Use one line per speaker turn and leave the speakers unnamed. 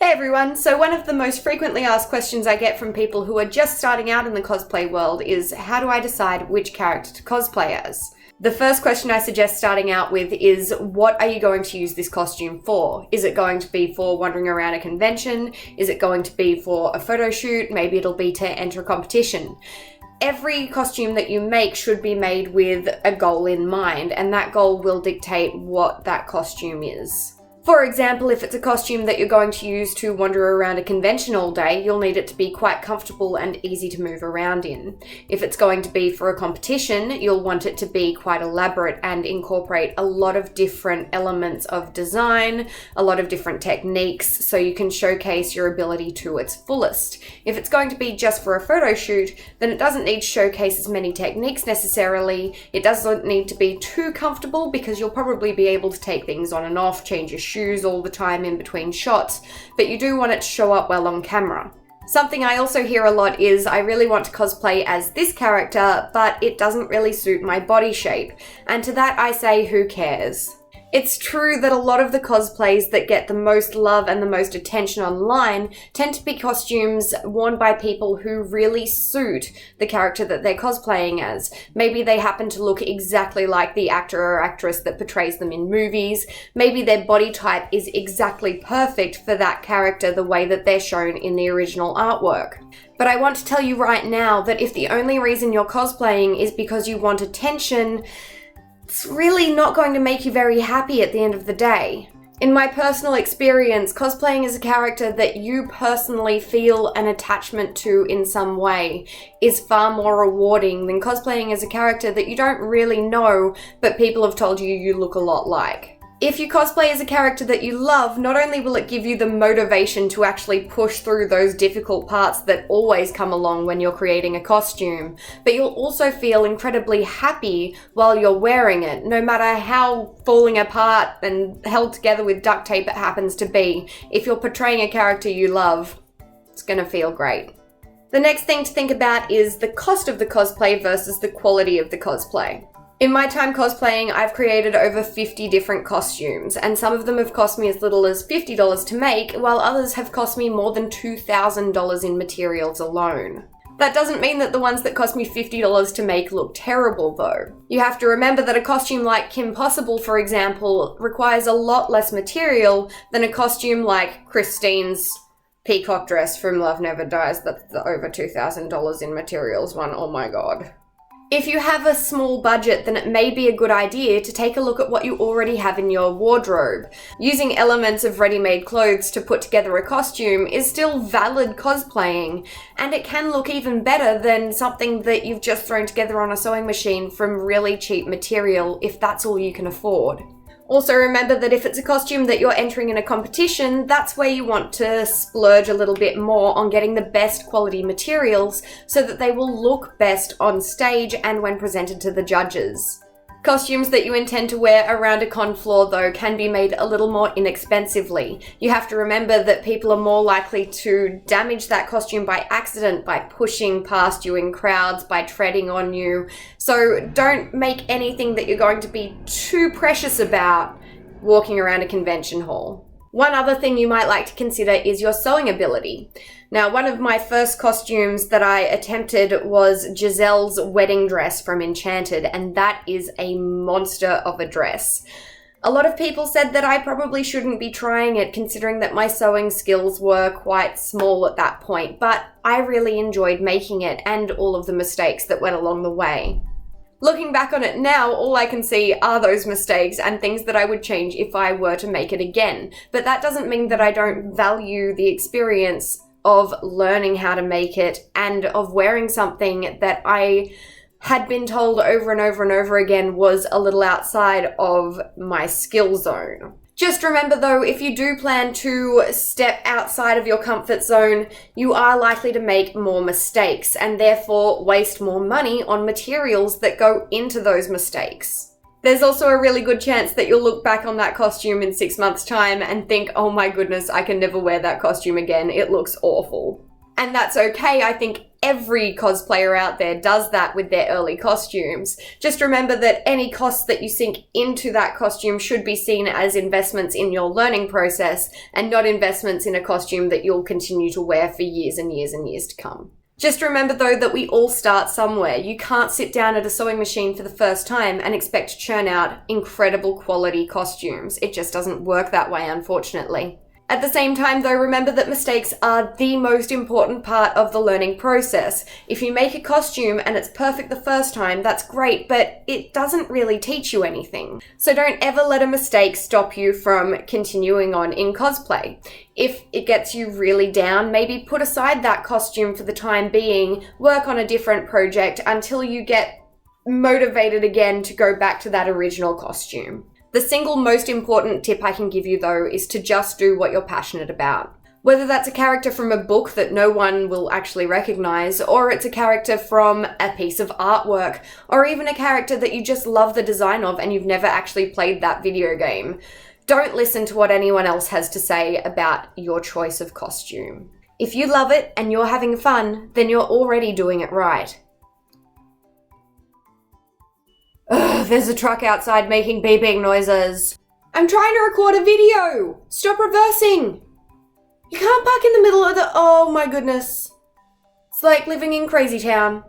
Hey everyone, so one of the most frequently asked questions I get from people who are just starting out in the cosplay world is, how do I decide which character to cosplay as? The first question I suggest starting out with is, what are you going to use this costume for? Is it going to be for wandering around a convention? Is it going to be for a photo shoot? Maybe it'll be to enter a competition. Every costume that you make should be made with a goal in mind, and that goal will dictate what that costume is. For example, if it's a costume that you're going to use to wander around a convention all day, you'll need it to be quite comfortable and easy to move around in. If it's going to be for a competition, you'll want it to be quite elaborate and incorporate a lot of different elements of design, a lot of different techniques, so you can showcase your ability to its fullest. If it's going to be just for a photo shoot, then it doesn't need to showcase as many techniques necessarily. It doesn't need to be too comfortable because you'll probably be able to take things on and off, change your shoes all the time in between shots, but you do want it to show up well on camera. Something I also hear a lot is, I really want to cosplay as this character, but it doesn't really suit my body shape. And to that I say, who cares? It's true that a lot of the cosplays that get the most love and the most attention online tend to be costumes worn by people who really suit the character that they're cosplaying as. Maybe they happen to look exactly like the actor or actress that portrays them in movies. Maybe their body type is exactly perfect for that character the way that they're shown in the original artwork. But I want to tell you right now that if the only reason you're cosplaying is because you want attention, it's really not going to make you very happy at the end of the day. In my personal experience, cosplaying as a character that you personally feel an attachment to in some way is far more rewarding than cosplaying as a character that you don't really know, but people have told you you look a lot like. If you cosplay as a character that you love, not only will it give you the motivation to actually push through those difficult parts that always come along when you're creating a costume, but you'll also feel incredibly happy while you're wearing it, no matter how falling apart and held together with duct tape it happens to be. If you're portraying a character you love, it's gonna feel great. The next thing to think about is the cost of the cosplay versus the quality of the cosplay. In my time cosplaying, I've created over 50 different costumes, and some of them have cost me as little as $50 to make, while others have cost me more than $2,000 in materials alone. That doesn't mean that the ones that cost me $50 to make look terrible though. You have to remember that a costume like Kim Possible, for example, requires a lot less material than a costume like Christine's peacock dress from Love Never Dies. That's the over $2,000 in materials one, oh my god. If you have a small budget, then it may be a good idea to take a look at what you already have in your wardrobe. Using elements of ready-made clothes to put together a costume is still valid cosplaying, and it can look even better than something that you've just thrown together on a sewing machine from really cheap material, if that's all you can afford. Also remember that if it's a costume that you're entering in a competition, that's where you want to splurge a little bit more on getting the best quality materials so that they will look best on stage and when presented to the judges. Costumes that you intend to wear around a con floor, though, can be made a little more inexpensively. You have to remember that people are more likely to damage that costume by accident, by pushing past you in crowds, by treading on you. So don't make anything that you're going to be too precious about walking around a convention hall. One other thing you might like to consider is your sewing ability. Now, one of my first costumes that I attempted was Giselle's wedding dress from Enchanted, and that is a monster of a dress. A lot of people said that I probably shouldn't be trying it, considering that my sewing skills were quite small at that point, but I really enjoyed making it and all of the mistakes that went along the way. Looking back on it now, all I can see are those mistakes and things that I would change if I were to make it again. But that doesn't mean that I don't value the experience of learning how to make it and of wearing something that I had been told over and over and over again was a little outside of my skill zone. Just remember though, if you do plan to step outside of your comfort zone, you are likely to make more mistakes and therefore waste more money on materials that go into those mistakes. There's also a really good chance that you'll look back on that costume in 6 months' time and think, oh my goodness, I can never wear that costume again. It looks awful. And that's okay. I think every cosplayer out there does that with their early costumes. Just remember that any costs that you sink into that costume should be seen as investments in your learning process and not investments in a costume that you'll continue to wear for years and years and years to come. Just remember though that we all start somewhere. You can't sit down at a sewing machine for the first time and expect to churn out incredible quality costumes. It just doesn't work that way, unfortunately. At the same time though, remember that mistakes are the most important part of the learning process. If you make a costume and it's perfect the first time, that's great, but it doesn't really teach you anything. So don't ever let a mistake stop you from continuing on in cosplay. If it gets you really down, maybe put aside that costume for the time being, work on a different project until you get motivated again to go back to that original costume. The single most important tip I can give you though is to just do what you're passionate about. Whether that's a character from a book that no one will actually recognize, or it's a character from a piece of artwork, or even a character that you just love the design of and you've never actually played that video game. Don't listen to what anyone else has to say about your choice of costume. If you love it and you're having fun, then you're already doing it right. Ugh, there's a truck outside making beeping noises. I'm trying to record a video! Stop reversing! You can't park in the middle of the— oh my goodness. It's like living in Crazy Town.